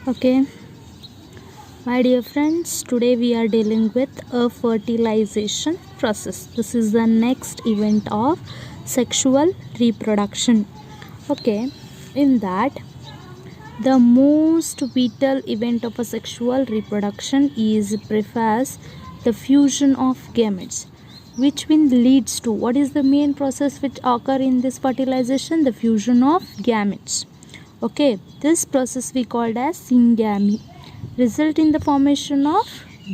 Okay, my dear friends, today we are dealing with a fertilization process. This is the next event of sexual reproduction. Okay, in that, the most vital event of a sexual reproduction is preface the fusion of gametes, which will leads to what is the main process which occur in this fertilization? The fusion of gametes. Okay, this process we called as syngamy result in the formation of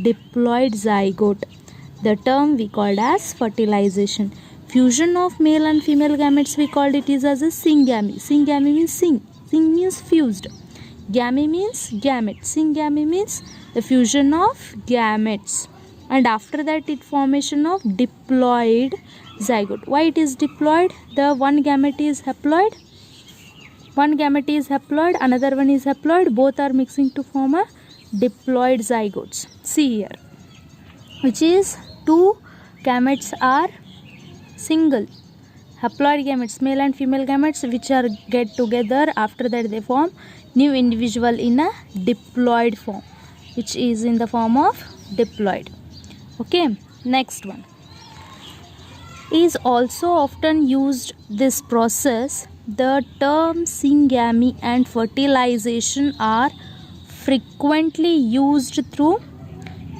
diploid zygote. The term we called as fertilization. Fusion of male and female gametes we called it is as a syngamy. Syngamy means sing. Sing means fused. Gamy means gamete. Syngamy means the fusion of gametes. And after that it formation of diploid zygote. Why it is diploid? The one gamete is haploid. One gamete is haploid, another one is haploid. Both are mixing to form a diploid zygotes. See here, which is two gametes are single. Haploid gametes, male and female gametes, which are get together. After that they form new individual in a diploid form, which is in the form of diploid. Okay, next one is also often used this process. The term syngamy and fertilization are frequently used through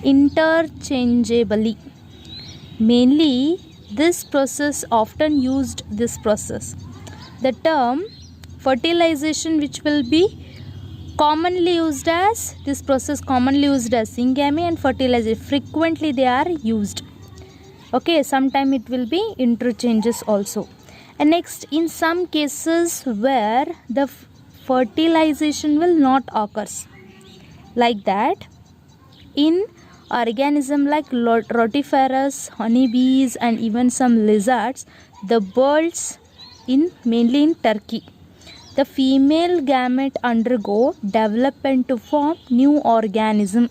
interchangeably. Mainly this process often used this process. The term fertilization which will be commonly used as this process commonly used as syngamy and fertilization frequently they are used. Okay, sometime it will be interchanges also. And next, in some cases where the fertilization will not occurs, like that in organism like rotiferous, honeybees and even some lizards, the birds mainly in Turkey, the female gamete undergo development to form new organism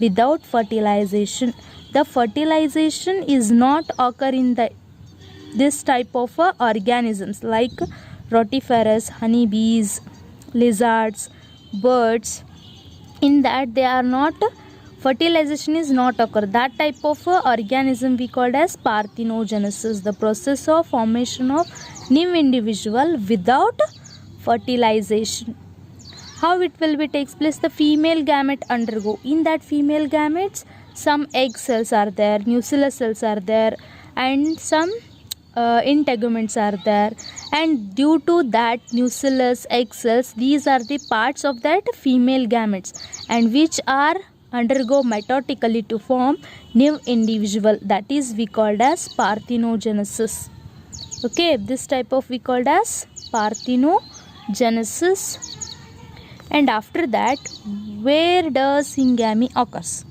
without fertilization. The fertilization is not occur in this type of organisms like rotiferous, honeybees, lizards, birds. In that they are not, fertilization is not occur. That type of organism we called as parthenogenesis, the process of formation of new individual without fertilization. How it will be takes place? The female gamete undergo. In that female gametes, some egg cells are there, nucleus cells are there, and some integuments are there, and due to that nucleus, egg cells, these are the parts of that female gametes and which are undergo mitotically to form new individual, that is we called as parthenogenesis. Okay, this type of we called as parthenogenesis. And after that, where does syngamy occurs?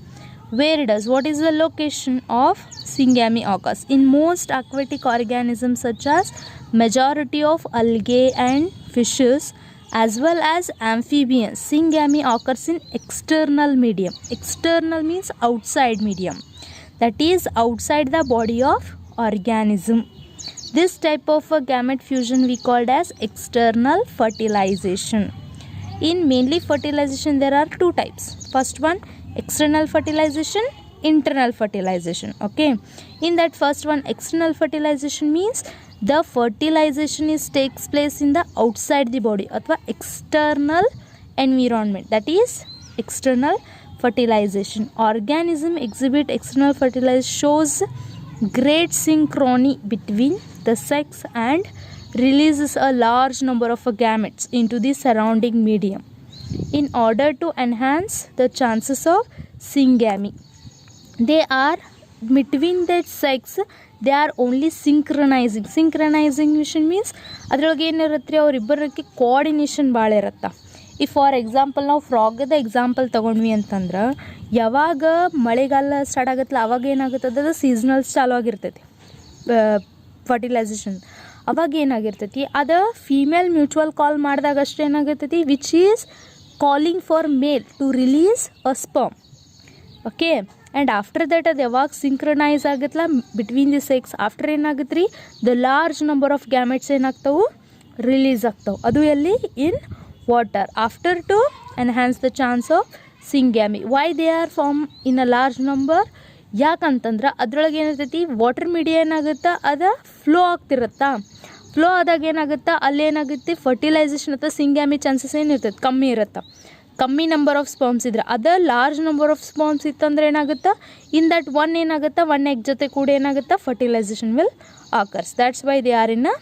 Where does, what is the location of syngamy occurs? In most aquatic organisms such as majority of algae and fishes as well as amphibians, syngamy occurs in external medium. External means outside medium, that is outside the body of organism. This type of a gamete fusion we called as external fertilization. In mainly fertilization there are two types. First one, external fertilization, internal fertilization. Okay, in that first one, external fertilization means the fertilization takes place in the outside the body or external environment, that is external fertilization. Organism exhibit external fertilization shows great synchrony between the sex and releases a large number of gametes into the surrounding medium in order to enhance the chances of syngamy. They are between that sex, they are only synchronizing. Synchronization means ಅದ್ರೊಳಗೆ ಏನಿರುತ್ತೆ, ಅವರಿಬ್ಬರಕ್ಕೆ coordination ಭಾಳ ಇರುತ್ತೆ. ಈ for example ನಾವು ಫ್ರಾಗದ example ತೊಗೊಂಡ್ವಿ ಅಂತಂದ್ರೆ, ಯಾವಾಗ ಮಳೆಗಾಲ ಸ್ಟಾರ್ಟ್ ಆಗುತ್ತಲ್ಲ ಅವಾಗ ಏನಾಗುತ್ತದೆ, ಅದು ಸೀಸನಲ್ ಚಾಲು ಆಗಿರ್ತೈತಿ ಫರ್ಟಿಲೈಸೇಷನ್. ಅವಾಗ ಏನಾಗಿರ್ತೈತಿ, ಅದು ಫೀಮೇಲ್ ಮ್ಯೂಚುವಲ್ ಕಾಲ್ ಮಾಡಿದಾಗ ಅಷ್ಟೇ ಏನಾಗಿರ್ತೈತಿ, which is calling for male to release a sperm. Okay, and after that ಅದು ಯಾವಾಗ ಸಿಂಕ್ರನೈಸ್ ಆಗುತ್ತಲ್ಲ ಬಿಟ್ವೀನ್ ದಿ ಸೆಕ್ಸ್, ಆಫ್ಟರ್ ಏನಾಗುತ್ತೆ ರೀ, the large number of gametes ಏನಾಗ್ತಾವೆ, ರಿಲೀಸ್ ಆಗ್ತಾವೆ. ಅದು ಎಲ್ಲಿ, ಇನ್ water after to enhance the chance of syngamy. Why they are formed in a large number? ಯಾಕಂತಂದ್ರೆ ಅದ್ರೊಳಗೆ ಏನಿರ್ತೈತಿ ವಾಟರ್ ಮೀಡಿಯಾ ಏನಾಗುತ್ತಾ ಅದು ಫ್ಲೋ ಆಗ್ತಿರುತ್ತಾ, ಫ್ಲೋ ಆದಾಗ ಏನಾಗುತ್ತಾ ಅಲ್ಲೇನಾಗುತ್ತೆ ಫರ್ಟಿಲೈಸೇಷನ್ ಅಥವಾ ಸಿಂಗ್ಯಾಮಿ ಚಾನ್ಸಸ್ ಏನಿರ್ತೈತೆ ಕಮ್ಮಿ ಇರುತ್ತೆ. ಕಮ್ಮಿ ನಂಬರ್ ಆಫ್ ಸ್ಪರ್ಮ್ಸ್ ಇದ್ರೆ ಅದ ಲಾರ್ಜ್ ನಂಬರ್ ಆಫ್ ಸ್ಪರ್ಮ್ಸ್ ಇತ್ತಂದ್ರೆ ಏನಾಗುತ್ತಾ ಇನ್ ದಟ್ ಒನ್ ಏನಾಗುತ್ತಾ ಒನ್ ಎಗ್ ಜೊತೆ ಕೂಡ ಏನಾಗುತ್ತಾ fertilisation will occurs. That's why they are in a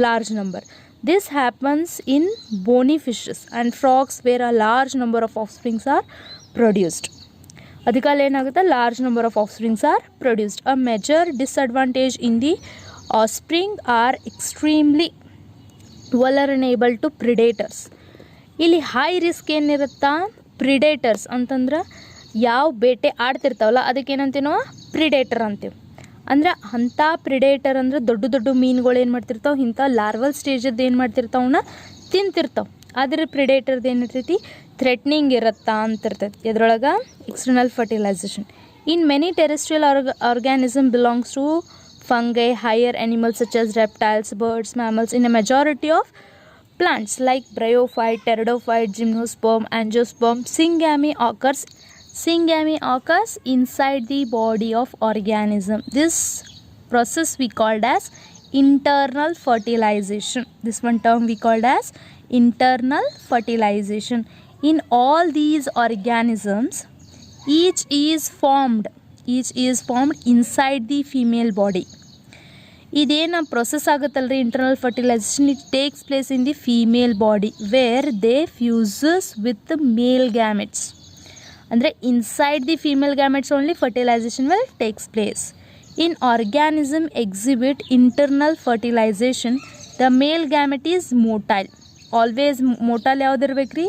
large number. This happens in bony fishes and frogs where a large number of offsprings are produced. ಅದಕ್ಕಾಗಿ ಏನಾಗುತ್ತೆ large number of offsprings are produced. A major disadvantage in the offspring are extremely vulnerable to predators. ಇಲ್ಲಿ high risk ಏನಿರುತ್ತಾ predators ಅಂತಂದ್ರೆ ಯಾವ ಬೇಟೆ ಆಡ್ತಿರ್ತಾವಲ್ಲ ಅದಕ್ಕೆ ಏನಂತೀವಿ ನಾವು predator ಅಂತೀವಿ. ಅಂದ್ರೆ ಅಂಥ ಪ್ರಿಡೇಟರ್ ಅಂದ್ರೆ ದೊಡ್ಡ ದೊಡ್ಡ ಮೀನುಗಳು ಏನು ಮಾಡ್ತಿರ್ತಾವೆ ಇಂಥ ಲಾರ್ವಲ್ ಸ್ಟೇಜದ್ದು ಏನು ಮಾಡ್ತಿರ್ತಾವನ್ನ ತಿಂತಿರ್ತಾವೆ. ಆದರೆ ಪ್ರಿಡೇಟರ್ದು ಏನಿರ್ತೈತಿ ಥ್ರೆಟ್ನಿಂಗ್ ಇರುತ್ತಾ ಅಂತಿರ್ತೈತಿ. ಇದ್ರೊಳಗೆ external fertilisation in many terrestrial organism belongs to fungi, higher animals such as reptiles, birds, mammals. In a majority of plants like bryophyte, pteridophyte, gymnosperm, angiosperm, syngamy occurs inside the body of organism. This process we called as internal fertilization. This one term we called as internal fertilization. In all these organisms, each is formed inside the female body. ಇದೇನು process ಆಗುತ್ತಲ್ರಿ internal fertilisation it takes place in the female body where they fuses with male gametes. ಅಂದರೆ inside the female gametes only fertilisation will takes place. In organism exhibit internal fertilisation the male gamete is motile. Always motile ಯಾವುದಿರ್ಬೇಕು ರೀ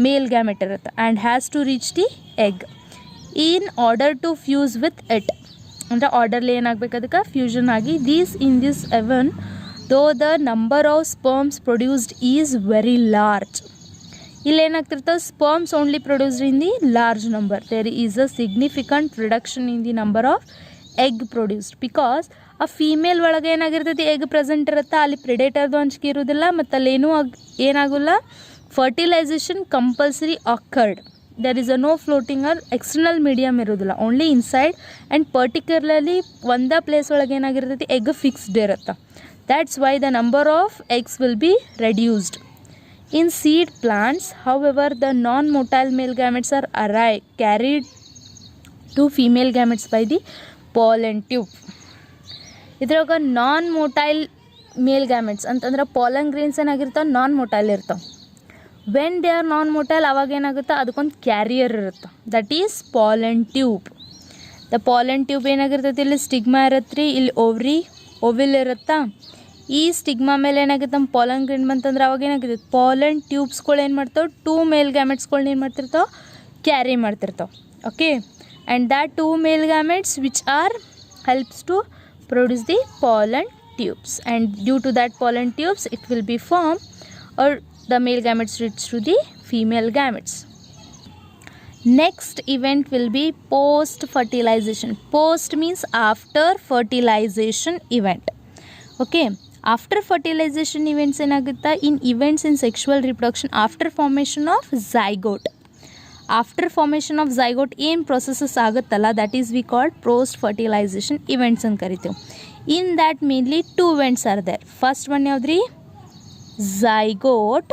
male gamete ಇರುತ್ತೆ and has to reach the egg in order to fuse with it. ಅಂದರೆ orderly ಏನಾಗಬೇಕು ಅದಕ್ಕೆ fusion ಆಗಿ in this even though the number of sperms produced is very large. ಇಲ್ಲಿ ಏನಾಗ್ತಿರ್ತವೆ sperms only produced in the large number. There is a significant reduction in the number of egg produced because ಆ female ಒಳಗೆ ಏನಾಗಿರ್ತೈತಿ egg present ಇರುತ್ತೆ, ಅಲ್ಲಿ ಪ್ರಿಡೇಟರ್ದು ಅಂಚಿಕೆ ಇರೋದಿಲ್ಲ ಮತ್ತು ಅಲ್ಲೇನೂ ಏನಾಗೋಲ್ಲ fertilisation compulsory occurred. there is a no floating or external medium ಇರೋದಿಲ್ಲ ಓನ್ಲಿ ಇನ್ಸೈಡ್ ಆ್ಯಂಡ್ ಪರ್ಟಿಕ್ಯುಲರ್ಲಿ ಒಂದೇ ಪ್ಲೇಸ್ ಒಳಗೆ ಏನಾಗಿರ್ತೈತಿ ಎಗ್ ಫಿಕ್ಸ್ಡ್ ಇರುತ್ತೆ. That's why the number of eggs will be reduced. In seed plants however the non motile male gametes are carried to female gametes by the pollen tube. ಇದ್ರಾಗ non motile male gametes ಅಂತಂದ್ರೆ pollen grains ಏನಾಗಿರ್ತಾವೆ non motile ಇರ್ತಾವೆ. When they are non motile ಅವಾಗ ಏನಾಗುತ್ತೆ ಅದಕ್ಕೊಂದು carrier ಇರುತ್ತೆ that is pollen tube. The pollen tube ಏನಾಗಿರ್ತೈತಿ ಇಲ್ಲಿ ಸ್ಟಿಗ್ಮಾ ಇರುತ್ತೆ ರೀ, ಇಲ್ಲಿ ಓವಿಲ್ ಇರುತ್ತಾ. ಈ ಸ್ಟಿಗ್ಮಾ ಮೇಲೆ ಏನಾಗುತ್ತೆ ನಮ್ಮ ಪಾಲನ್ ಗ್ರೇನ್ ಬಂತಂದ್ರೆ ಅವಾಗ ಏನಾಗುತ್ತೆ ಪಾಲನ್ ಟ್ಯೂಬ್ಸ್ಗಳು ಏನು ಮಾಡ್ತಾವೆ ಟೂ ಮೇಲ್ ಗ್ಯಾಮೆಟ್ಸ್ಗಳ್ನ ಏನು ಮಾಡ್ತಿರ್ತಾವೆ ಕ್ಯಾರಿ ಮಾಡ್ತಿರ್ತಾವೆ. Okay and that two male gametes which are helps to produce the pollen tubes and due to that pollen tubes it will be form or the male gametes reach to the female gametes. Next event will be post fertilization. Post means after fertilization event. Okay, after fertilization events ಏನಾಗುತ್ತಾ in events in sexual reproduction after formation of zygote. After formation of zygote ಏನು processes ಆಗುತ್ತಲ್ಲ that is we called post fertilization events ಅಂತ ಕರಿತೀವಿ. In that mainly two events are there. First one ಯಾವ್ದ್ರಿ zygote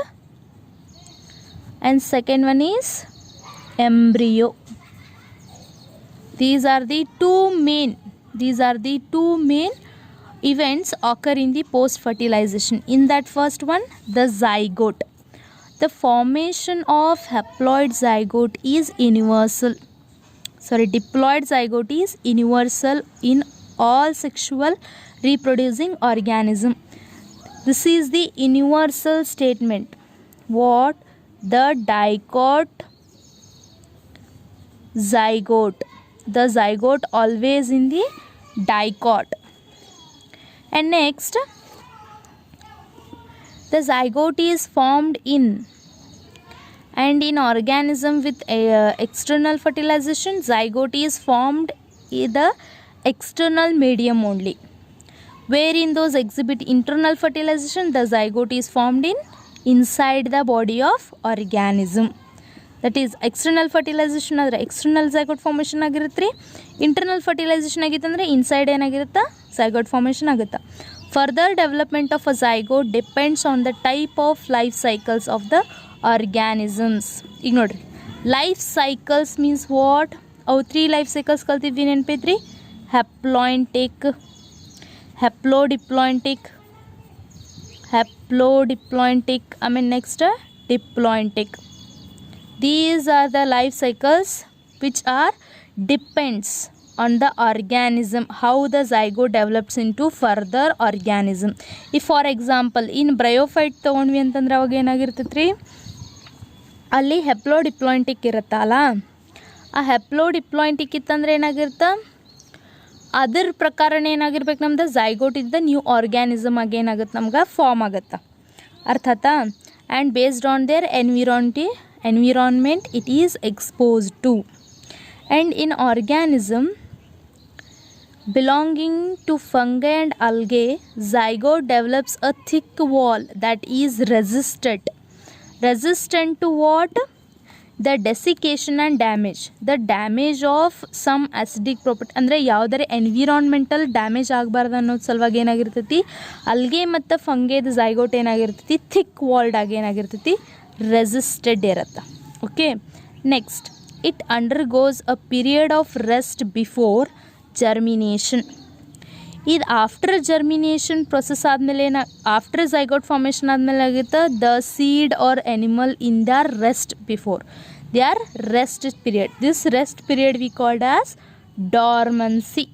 and second one is embryo. These are the two main events occur in the post fertilization. In that first one the zygote, the formation of diploid zygote is universal in all sexual reproducing organism. This is the universal statement. What? The zygote. The zygote always in the dicot. And next, the zygote is formed in organism with external fertilization. Zygote is formed in the external medium only. Wherein those exhibit internal fertilization, the zygote is formed in inside the body of organism. That is external fertilization ಆದರೆ external zygote formation ಆಗಿರುತ್ತೆ ರೀ. internal fertilization ಆಗಿತ್ತಂದರೆ inside ಏನಾಗಿರುತ್ತೆ zygote formation ಆಗುತ್ತೆ. Further development of a zygote depends on the type of life cycles of the organisms. ಈಗ ನೋಡ್ರಿ life cycles means what? ಅವು 3 life cycles ಕಲ್ತಿದ್ವಿ ನೆನಪೈತ್ರಿ. haplointic, haplodiplointic, next diplointic. These are the life cycles which are depends on the organism, how the zygote develops into further organism. If for example in bryophyte ತಗೊಂಡ್ವಿ ಅಂತಂದ್ರೆ ಅವಾಗ ಏನಾಗಿರ್ತೈತೆ ರೀ, ಅಲ್ಲಿ ಹೆಪ್ಲೋಡಿಪ್ಲಾಯಿಂಟಿಕ್ ಇರುತ್ತಲ್ಲ, ಆ ಹೆಪ್ಲೋಡಿಪ್ಲಾಯಿಂಟಿಕ್ ಇತ್ತಂದ್ರೆ ಏನಾಗಿರುತ್ತೆ, ಅದ್ರ ಪ್ರಕಾರನೇ ಏನಾಗಿರ್ಬೇಕು ನಮ್ದು ಝೈಗೋಟ್ ಇದ್ದ ನ್ಯೂ ಆರ್ಗ್ಯಾನಿಸಮ್ ಆಗಿ ಏನಾಗುತ್ತೆ ನಮ್ಗೆ ಫಾರ್ಮ್ ಆಗುತ್ತೆ. ಅರ್ಥ ಆಯ್ತಾ? And based on there environment it is exposed to. And in organism belonging to fungi and algae, zygote develops a thick wall that is resistant to what? The desiccation and damage. The damage of some acidic property ಅಂದರೆ ಯಾವುದಾರೆ environmental damage ಆಗಬಾರ್ದು ಅನ್ನೋದು ಸಲುವಾಗಿ ಏನಾಗಿರ್ತೈತಿ, ಅಲ್ಗೆ ಮತ್ತು ಫಂಗೇದ zygote ಏನಾಗಿರ್ತೈತಿ thick walled ಆಗಿ ಏನಾಗಿರ್ತೈತಿ resisted ಇರುತ್ತೆ. Okay, next it undergoes a period of rest before germination. ಇದು after germination process ಆದಮೇಲೆ ಆಫ್ಟರ್ ಝೈಗೋಟ್ ಫಾರ್ಮೇಷನ್ ಆದಮೇಲೆ ಆಗುತ್ತೆ the seed or animal in their rest before their rest period. This rest period we called as dormancy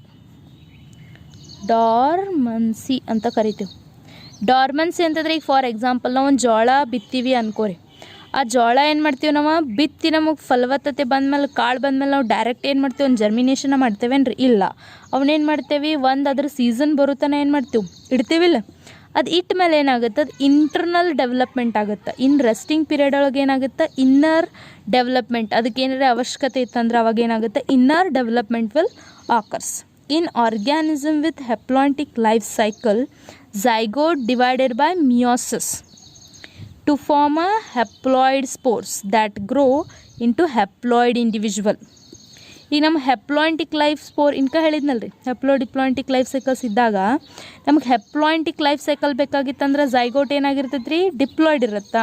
ಅಂತ ಕರಿತೀವಿ. ಡಾರ್ಮನ್ಸಿ ಅಂತಂದ್ರೆ ಈಗ for example ನಾವು ಒಂದು ಜೋಳ ಬಿತ್ತೀವಿ ಅನ್ಕೋರಿ, ಆ ಜೋಳ ಏನು ಮಾಡ್ತೀವಿ ನಾವು ಬಿತ್ತಿ ನಮಗೆ ಫಲವತ್ತತೆ ಬಂದಮೇಲೆ ಕಾಳು ಬಂದಮೇಲೆ ನಾವು ಡೈರೆಕ್ಟ್ ಏನು ಮಾಡ್ತೀವಿ ಒಂದು ಜರ್ಮಿನೇಷನ್ ಮಾಡ್ತೇವೇನ್ರಿ? ಇಲ್ಲ, ಅವನೇನು ಮಾಡ್ತೇವೆ ಒಂದು ಅದ್ರ ಸೀಸನ್ ಬರುತ್ತಾನೆ ಏನು ಮಾಡ್ತೀವಿ ಇಡ್ತೀವಿಲ್ಲ, ಅದು ಇಟ್ಟ ಮೇಲೆ ಏನಾಗುತ್ತೆ ಅದು ಇಂಟರ್ನಲ್ ಡೆವಲಪ್ಮೆಂಟ್ ಆಗುತ್ತೆ. ಇನ್ ರೆಸ್ಟಿಂಗ್ ಪೀರಿಯಡ್ ಒಳಗೆ ಏನಾಗುತ್ತೆ ಇನ್ನರ್ ಡೆವಲಪ್ಮೆಂಟ್, ಅದಕ್ಕೆ ಏನಾರ ಅವಶ್ಯಕತೆ ಇತ್ತಂದ್ರೆ ಅವಾಗ ಏನಾಗುತ್ತೆ inner development will occurs. In organism with ಹೆಪ್ಲಾಂಟಿಕ್ life cycle, zygote divided by meiosis to form a haploid spores that grow into haploid individual. ಈಗ ನಮ್ಮ ಹೆಪ್ಲಾಂಟಿಕ್ ಲೈಫ್ ಸ್ಪೋರ್ ಇನ್ಕ ಹೇಳಿದ್ನಲ್ರಿ, ಹೆಪ್ಲೋಡಿಪ್ಲಾಂಟಿಕ್ ಲೈಫ್ ಸೈಕಲ್ಸ್ ಇದ್ದಾಗ ನಮಗೆ ಹೆಪ್ಲಾಂಟಿಕ್ ಲೈಫ್ ಸೈಕಲ್ ಬೇಕಾಗಿತ್ತಂದ್ರೆ zygote ಏನಾಗಿರ್ತೈತೆ ರೀ diploid ಇರುತ್ತೆ.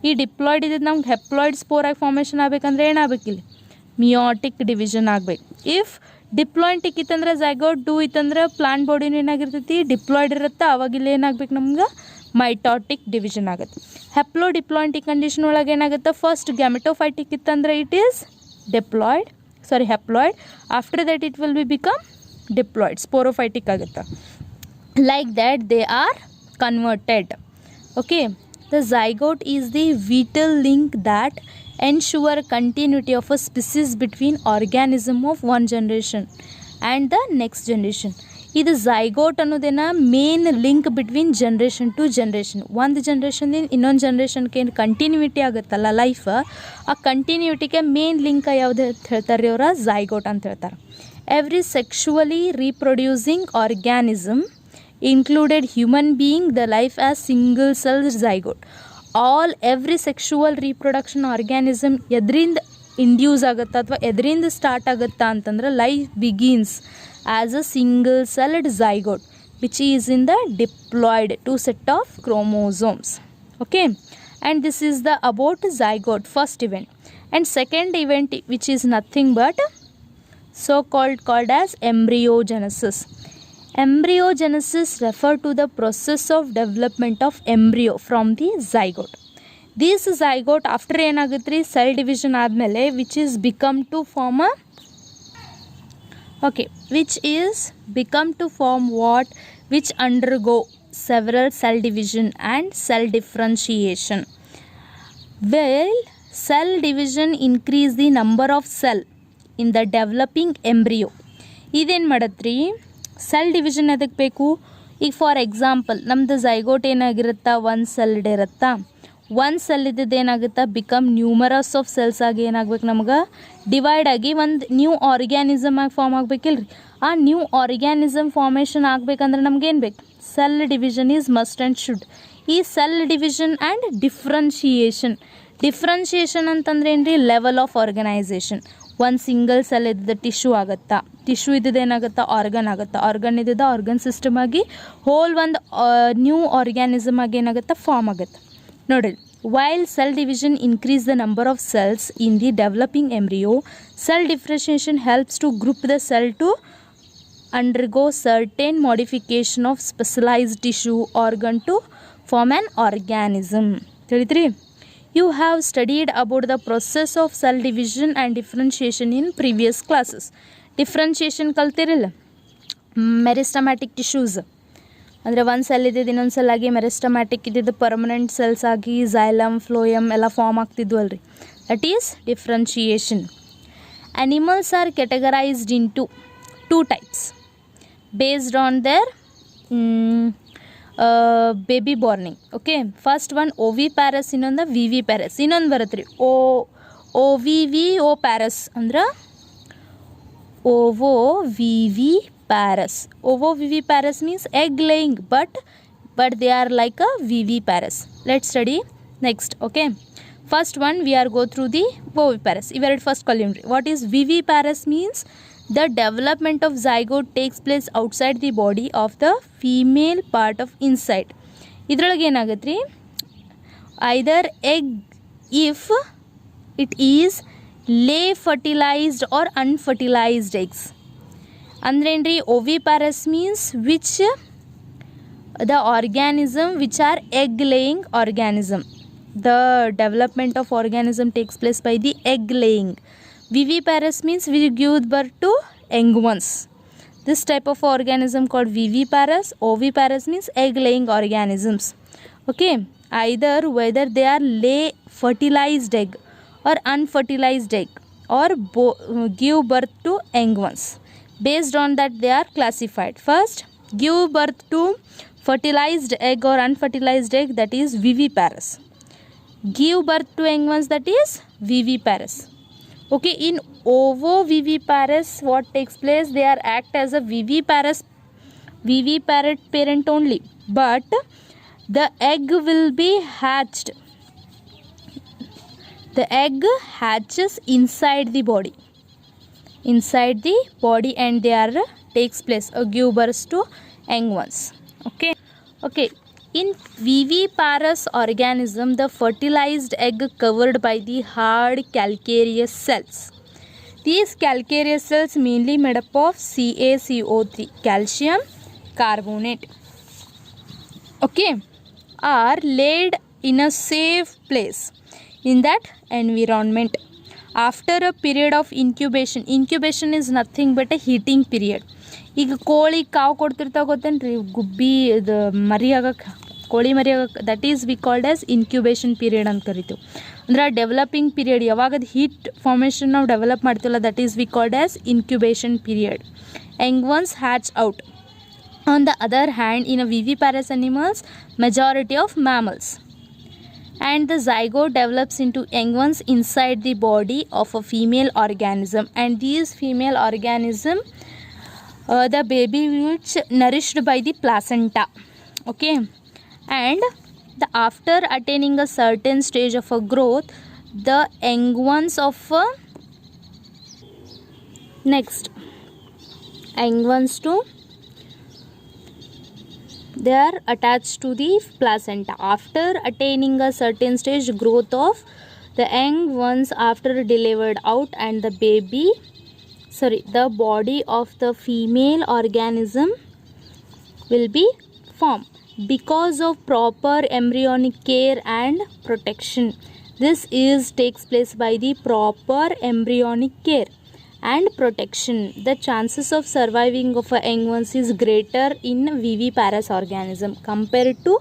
ಈ ಡಿಪ್ಲಾಯ್ಡ್ ಇದ್ದಿದ್ದು ನಮ್ಗೆ ಹೆಪ್ಲಾಯ್ಡ್ ಸ್ಪೋರ್ ಆಗಿ ಫಾರ್ಮೇಷನ್ ಆಗಬೇಕಂದ್ರೆ ಏನಾಗಬೇಕಿಲ್ಲ ಮಿಯೋಟಿಕ್ ಡಿವಿಷನ್ ಆಗಬೇಕು. ಇಫ್ ಡಿಪ್ಲಾಯ್ಟಿಕ್ ಇತ್ತಂದ್ರೆ ಝೈಗೋಟ್ ಡೂ ಇತ್ತಂದ್ರೆ ಪ್ಲಾಂಟ್ ಬಾಡಿನೂ ಏನಾಗಿರ್ತೈತಿ ಡಿಪ್ಲಾಯ್ಡ್ ಇರುತ್ತೆ, ಅವಾಗಿಲ್ಲ ಏನಾಗಬೇಕು ನಮ್ಗೆ ಮೈಟಾಟಿಕ್ ಡಿವಿಷನ್ ಆಗುತ್ತೆ. ಹೆಪ್ಲೋಡಿಪ್ಲಾಂಟಿಕ್ ಕಂಡೀಷನ್ ಒಳಗೆ ಏನಾಗುತ್ತೆ ಫಸ್ಟ್ ಗ್ಯಾಮೆಟೋಫೈಟಿಕ್ ಇತ್ತಂದ್ರೆ it is haploid. After that it will be become diploid, sporophytic ಆಗುತ್ತೆ. Like that they are converted. Okay, the zygote is the vital link that ensure continuity of a species between organism of one generation and the next generation. ಇದು zygote ಅನ್ನೋದೇನ main link between generation to generation. ಒಂದು ಜನ್ರೇಷನ್ದಿಂದ ಇನ್ನೊಂದು ಜನ್ರೇಷನ್ಗೆ ಏನು continuity ಆಗುತ್ತಲ್ಲ life, ಆ ಕಂಟಿನ್ಯೂಟಿಗೆ main link ಯಾವುದು ಅಂತ ಹೇಳ್ತಾರೆ ರೀ ಅವರ ಝೈಗೋಟ್ ಅಂತ ಹೇಳ್ತಾರೆ. Every sexually reproducing organism included human being the life as single cell zygote. Every sexual reproduction organism ಎದರಿಂದ ಇಂಡ್ಯೂಸ್ ಆಗುತ್ತಾ ಅಥವಾ ಎದರಿಂದ ಸ್ಟಾರ್ಟ್ ಆಗುತ್ತಾ ಅಂತಂದ್ರೆ life begins as a single celled zygote which is in the diploid two set of chromosomes. Okay, and this is the about zygote first event. And second event which is nothing but called as embryogenesis. Embryogenesis refer to the process of development of embryo from the zygote. This zygote after ಏನಾಗುತ್ತೆ cell division ಆದಮೇಲೆ which is become to form a which is become to form what? Which undergo several cell division and cell differentiation. Well, cell division increase the number of cell in the developing embryo. ಇದೇನು ಮಾಡತ್ರಿ cell division ಎದಕ್ಕೆ ಬೇಕು? ಈಗ for example ನಮ್ಮದು zygote ಏನಾಗಿರುತ್ತಾ ಒಂದು celled ಇರುತ್ತಾ, ಒಂದು cell ಇದ್ದದ್ದು ಏನಾಗುತ್ತಾ become numerous of cells ಆಗಿ ಏನಾಗ್ಬೇಕು ನಮ್ಗೆ ಡಿವೈಡ್ ಆಗಿ ಒಂದು ನ್ಯೂ ಆರ್ಗ್ಯಾನಿಸಮ್ ಆಗಿ ಫಾರ್ಮ್ ಆಗಬೇಕಿಲ್ರಿ. ಆ ನ್ಯೂ ಆರ್ಗ್ಯಾನಿಸಮ್ ಫಾರ್ಮೇಷನ್ ಆಗಬೇಕಂದ್ರೆ ನಮ್ಗೇನು ಬೇಕು? Cell division is must and should. ಈ ಸೆಲ್ ಡಿವಿಷನ್ ಆ್ಯಂಡ್ ಡಿಫ್ರೆನ್ಷಿಯೇಷನ್ ಅಂತಂದ್ರೆ ಏನು ರೀ, ಲೆವೆಲ್ ಆಫ್ ಆರ್ಗನೈಸೇಷನ್. ಒಂದು ಸಿಂಗಲ್ ಸೆಲ್ ಇದ್ದಿದ್ದ ಟಿಶ್ಯೂ ಆಗುತ್ತಾ, ಟಿಶ್ಯೂ ಇದ್ದಿದ್ದು ಏನಾಗುತ್ತಾ, ಆರ್ಗನ್ ಆಗುತ್ತಾ, ಆರ್ಗನ್ ಇದ್ದಿದ್ದ ಆರ್ಗನ್ ಸಿಸ್ಟಮ್ ಆಗಿ ಹೋಲ್ ಒಂದು ನ್ಯೂ ಆರ್ಗ್ಯಾನಿಸಮ್ ಆಗಿ ಏನಾಗುತ್ತಾ, ಫಾರ್ಮ್ ಆಗುತ್ತೆ. ನೋಡಿರಿ, while cell division increase the number of cells in the developing embryo, cell differentiation helps to group the cell to undergo certain modification of specialized tissue organ to form an organism. ತಿಳಿದ್ರಿ? You have studied about the process of cell division and differentiation in previous classes. Differentiation ಕಲ್ತಿರಲ್ಲ, meristematic tissues ಅಂದರೆ ಒಂದು cell ಇದ್ದಿದ್ದು ಇನ್ನೊಂದು cell ಆಗಿ, meristematic ಇದ್ದಿದ್ದು permanent cells ಆಗಿ xylem phloem ಎಲ್ಲ form ಆಗ್ತಿದ್ವು ಅಲ್ರಿ, that is differentiation. Animals are categorised in two types based on their baby borning. Okay, first one oviparous, ಇನ್ನೊಂದು ವಿ ವಿ ಪ್ಯಾರಸ್, ಇನ್ನೊಂದು ಬರುತ್ತೆ ರೀ ovoviviparous ಅಂದ್ರೆ ಓವೋ ವಿ ವಿ parus. Ovoviviparous means egg laying, but they are like a viviparous. Let's study next. Okay, first one we are go through the oviparous. Ivered first column. What is viviparous means? The development of zygote takes place outside the body of the female part of inside. ಇದ್ರೊಳಗೆ ಏನಾಗುತ್ತೆ ರೀ, either egg if it is lay fertilized or unfertilized eggs. ಅಂದ್ರೇನು ರೀ, oviparous means which the organism which are egg laying organism. The development of organism takes place by the egg laying. Viviparous means which give birth to young ones. This type of organism called viviparous. Oviparous means egg laying organisms. Okay, either whether they are lay fertilized egg or unfertilized egg or give birth to young ones. Based on that they are classified. First, give birth to fertilized egg or unfertilized egg, that is viviparous. Give birth to young ones, that is viviparous. Okay, in ovoviviparous what takes place, they are act as a viviparous parent only, but the egg will be hatched. The egg hatches inside the body and they are takes place give birth to young ones. Okay, in viviparous organism the fertilized egg covered by the hard calcareous cells. These calcareous cells mainly made up of CaCO3, calcium carbonate, okay, are laid in a safe place in that environment. After a period of incubation is nothing but a heating period. ಈಗ ಕೋಳಿ ಕಾವು ಕೊಡ್ತಿರ್ತಾವೆ ಗೊತ್ತೇನ್ರಿ, ಗುಬ್ಬಿ ಇದು ಮರಿ ಆಗಕ್ಕೆ, ಕೋಳಿ ಮರಿ ಆಗಕ್ಕೆ, that is we called as incubation period ಅಂತ ಕರಿತೀವಿ. ಅಂದ್ರೆ ಡೆವಲಪಿಂಗ್ ಪೀರಿಯಡ್ ಯಾವಾಗ ಅದು ಹೀಟ್ ಫಾರ್ಮೇಷನ್ ನಾವು ಡೆವಲಪ್ ಮಾಡ್ತೀವಲ್ಲ, that is we called as incubation period. Young ones hatch out. On the other hand, in a viviparous animals, majority of mammals, and the zygote develops into young ones inside the body of a female organism, and these female organism the baby which nourished by the placenta. Okay, and after attaining a certain stage of a growth, the young ones of young ones to they are attached to the placenta. After attaining a certain stage growth of the young ones after delivered out, and the the body of the female organism will be formed because of proper embryonic care and protection. This takes place by the proper embryonic care and protection. The chances of surviving of a young ones is greater in viviparous organism compared to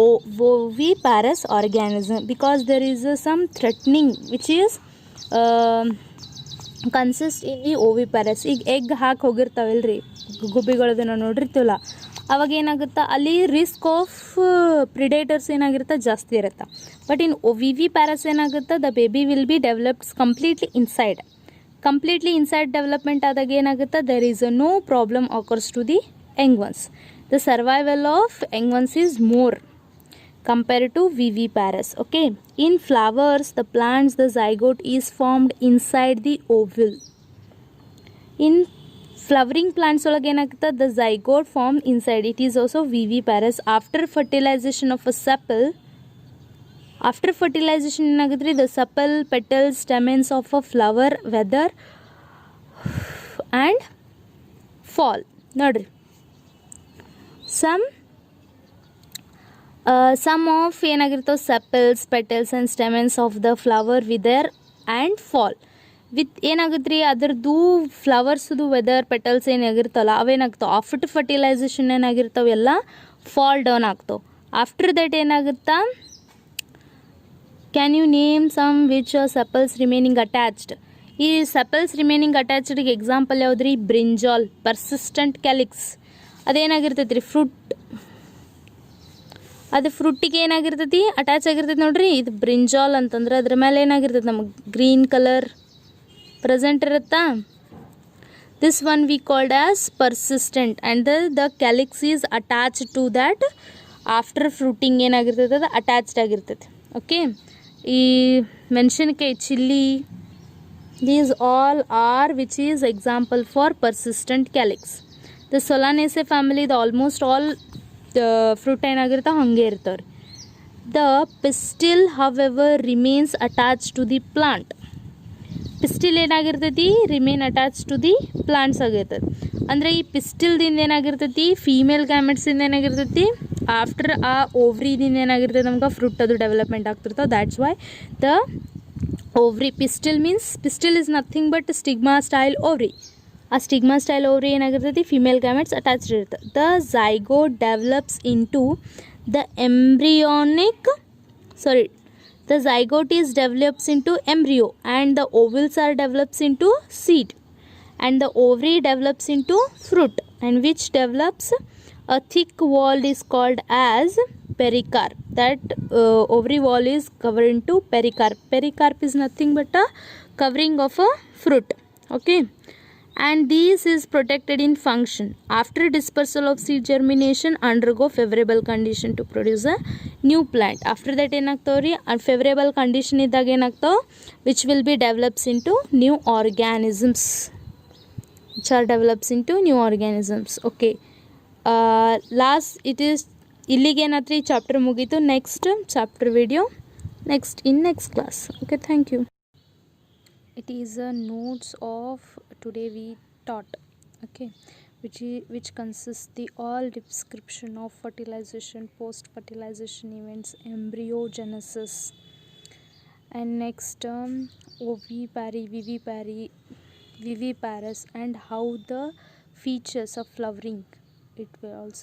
oviparous organism, because there is some threatening which is consist in the oviparous. ಈಗ egg ಹಾಕಿ ಹೋಗಿರ್ತಾವಲ್ರಿ ಗುಬ್ಬಿಗಳದನ್ನ ನೋಡಿರ್ತೀವಲ್ಲ, ಅವಾಗ ಏನಾಗುತ್ತೆ, ಅಲ್ಲಿ risk of predators ಏನಾಗಿರುತ್ತೆ, ಜಾಸ್ತಿ ಇರುತ್ತೆ. But in viviparous ಏನಾಗುತ್ತೆ, the baby will be developed completely inside development ಆದಾಗ ಏನಾಗುತ್ತೆ, there is no problem occurs to the young ones. The survival of young ones is more. compared to viviparous. Okay, in flowers, the plants, the zygote is formed inside the ovule. In flowering plants ಒಳಗೆ ಏನಾಗುತ್ತೆ, the zygote formed inside, it is also viviparous. After fertilization of a sepal, after fertilization ಏನಾಗುತ್ತೆ, the sepal, petals, stamens of a flower wither and fall. ನೋಡ್ರಿ, some of ಏನಾಗಿರ್ತಾವೆ, sepals, petals and stamens of the flower wither and fall. With ಏನಾಗುತ್ತೆ ರೀ, ಅದ್ರದ್ದು ಫ್ಲವರ್ಸ್ದು whether petals ಏನಾಗಿರ್ತಲ್ಲ ಅವೇನಾಗ್ತಾವೆ, after fertilization ಏನಾಗಿರ್ತಾವೆ ಎಲ್ಲ ಫಾಲ್ ಡೌನ್ ಆಗ್ತಾವೆ. ಆಫ್ಟರ್ ದಟ್ ಏನಾಗುತ್ತಾ, can you name some which sepals remaining attached. ಈ ಸೆಪಲ್ಸ್ ರಿಮೈನಿಂಗ್ ಅಟ್ಯಾಚ್ಡ್ಗೆ ಎಕ್ಸಾಂಪಲ್ ಯಾವ್ದು ರೀ, ಬ್ರಿಂಜಾಲ್, ಪರ್ಸಿಸ್ಟೆಂಟ್ ಕ್ಯಾಲಿಕ್ಸ್. ಅದೇನಾಗಿರ್ತೈತಿ ರೀ, ಫ್ರೂಟ್, ಅದು ಫ್ರೂಟಿಗೆ ಏನಾಗಿರ್ತೈತಿ, ಅಟ್ಯಾಚ್ ಆಗಿರ್ತೈತಿ ನೋಡ್ರಿ. ಇದು ಬ್ರಿಂಜಾಲ್ ಅಂತಂದ್ರೆ ಅದ್ರ ಮೇಲೆ ಏನಾಗಿರ್ತೈತಿ, ನಮಗೆ ಗ್ರೀನ್ ಕಲರ್ ಪ್ರೆಸೆಂಟ್ ಇರುತ್ತಾ. This one we called as persistent and the calyx is attached to that. After fruiting ಏನಾಗಿರ್ತೈತೆ, ಅದು ಅಟ್ಯಾಚ್ಡ್ ಆಗಿರ್ತೈತಿ. ಓಕೆ, ಈ ಮೆಣಸಿನಕಾಯಿ, chilli, these all are which is example for persistent calyx. The Solanaceae family, the almost all the fruit ಏನಾಗಿರ್ತಾವೆ ಹಾಗೆ ಇರ್ತಾವೆ. The pistil however remains attached to the plant. Pistil ಏನಾಗಿರ್ತೈತಿ, remain attach to the plants ಆಗಿರ್ತೈತಿ. ಅಂದರೆ ಈ ಪಿಸ್ಟಿಲ್ದಿಂದ ಏನಾಗಿರ್ತೈತಿ, female ಗ್ಯಾಮೆಟ್ಸಿಂದ ಏನಾಗಿರ್ತೈತಿ, after ಆ ಓವ್ರಿದಿಂದ ಏನಾಗಿರ್ತೈತಿ ನಮ್ಗೆ fruit ಅದು development ಆಗ್ತಿರ್ತಾವೆ. That's why the ovary, pistil is nothing but stigma style ovary. ಆ ಸ್ಟಿಗ್ಮಾ ಸ್ಟೈಲ್ ಓವರಿ ಏನಾಗಿರ್ತೈತಿ, ಫಿಮೇಲ್ ಗ್ಯಾಮೆಟ್ಸ್ ಅಟ್ಯಾಚ್ಡ್ ಇರುತ್ತೆ. The zygote develops into the the zygote is develops into embryo and the ovules are develops into seed and the ovary develops into fruit, and which develops a thick wall is called as pericarp. That ovary wall is covered into pericarp. Pericarp is nothing but a covering of a fruit. Okay, and this is protected in function. After dispersal of seed, germination undergo favorable condition to produce a new plant. After that ಏನಾಗ್ತಾವ್ರಿ, unfavorable condition ಇದ್ದಾಗ ಏನಾಗ್ತಾವ, which will be develops into new organisms, which are develops into new organisms. Okay, last it is ಇಲ್ಲಿಗೆ ಏನಾತ್ರಿ chapter ಮುಗೀತು. Next chapter video next class. Okay, thank you. It is a notes of today we taught. Okay, which consists the all description of fertilization, post fertilization events, embryogenesis, and next ovipary, viviparous, and how the features of flowering it will also.